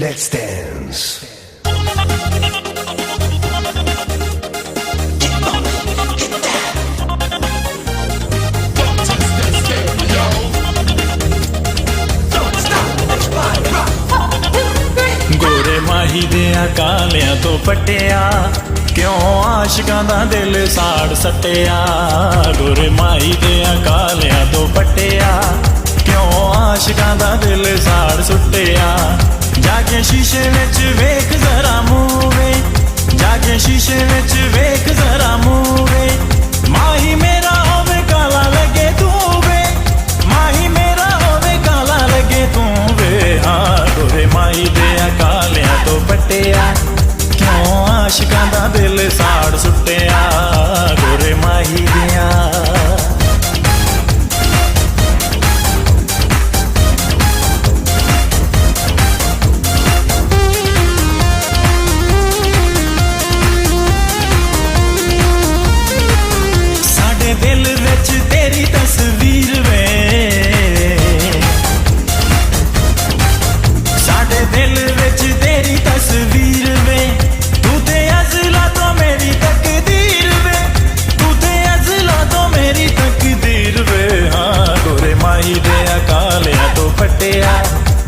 Let's dance. गोरे माही दिया कालियां तो पटिया क्यों आशिकां दा दिल साड़ सटिया। गोरे माही दिया कालियां तो पटिया क्यों आशिकां दा दिल साड़ सुटिया। जाके शीशे विच वेख जरा मूवे, जाके शीशे विच वेख जरा मूवे। माही मेरा होवे काला लगे तू वे, माही मेरा होवे काला लगे तू वे। हाँ गोरे माही दिया कालियां तो पटिया क्यों आशिकां दा दिल साड़ सुटिया। गोरे माही दिया दिल विच तेरी तस्वीर वे, साडे दिल विच तेरी तस्वीर वे। तू ते अज़ला तो मेरी तकदीर वे, तू ते अज़ला तो मेरी तकदीर वे। हाँ गोरे माही दिया कालियां तो पटिया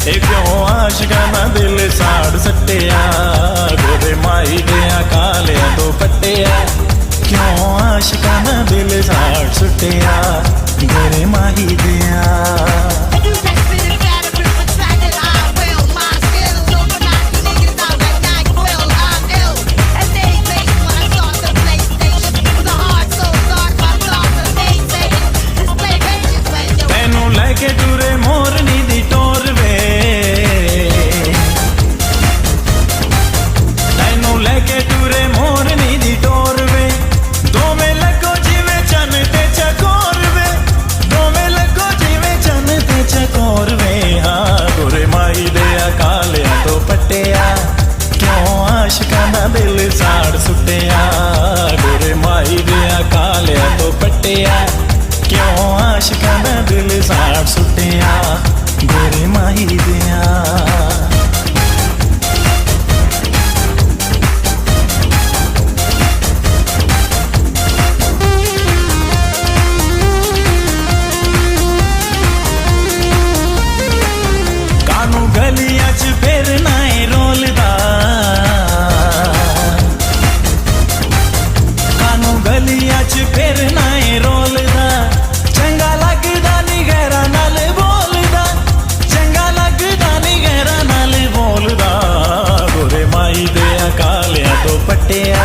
ए क्यों आशिकां दा दिल साड़ सटिया। गोरे माही दिया कालियां तो पटिया क्यों आशिकां दा दिल साड़ सुटिया। गोरे माही दिया तेनू लेके टुरे मोरनी दी टोर वे, तेनू लेके टुरे मोरनी दी टोर वे। दोवें लगो जिवें चन ते चकोर वे, दोवें लगो जिवें चन ते चकोर वे। हाँ गोरे माही दिया कालियां तो पटिया क्यों आशिकां दा दिल साड़ सुटिया। गोरे माही दिया कालियां तो पटिया क्यों आशिकां दा दिल साड़ सुटिया। गोरे माही दिया कानू गलियां च फिरना है रोलदा, कानू गलियां च फिरना है रोलदा। चंगा लगदा नी गैरा नाल बोलदा, चंगा लगदा नी गैरा नाल बोलदा। गोरे माही दिया कालियां तो पटिया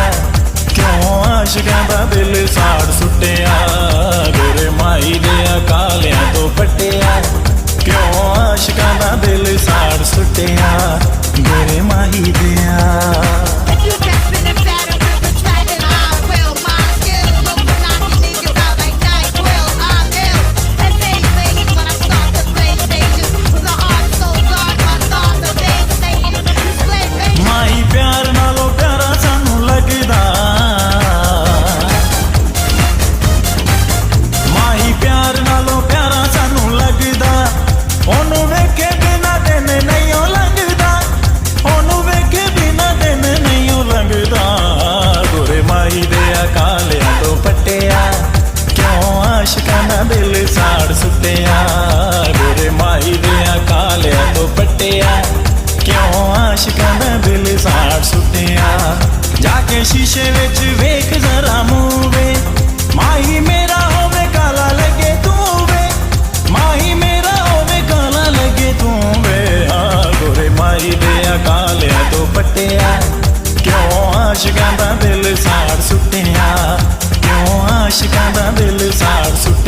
क्यों आशिकां दा दिल साड़ सुटिया। गोरे माही दिया कालियां तो पटिया क्यों आशिकां दा दिल साड़ सुटिया। गोरे माही दिया माही प्यार नालों प्यारा सानू लगदा, माही प्यार नालों प्यारा सानू लगदा। ओनू वेखे बिना दिन नहीं ओ लंघदा, ओनू वेखे बिना दिन नहीं ओ लंघदा। गोरे माही दिया कालियां तो पटिया क्यों आशिकां दा दिल साड़ सुटिया। गोरे माही दिया कालियां तो पटिया क्यों आशिकां दा दिल साड़ सुटिया। जाके शीशे विच वेख जरा मूवे, माही मेरा होवे काला लगे तू वे, माही मेरा होवे काला लगे तू वे। हाँ गोरे माही दिया कालियां तो पटिया क्यों आशिकां दा दिल साड़ सुटिया, क्यों आशिकां दा दिल साड़ सुटिया।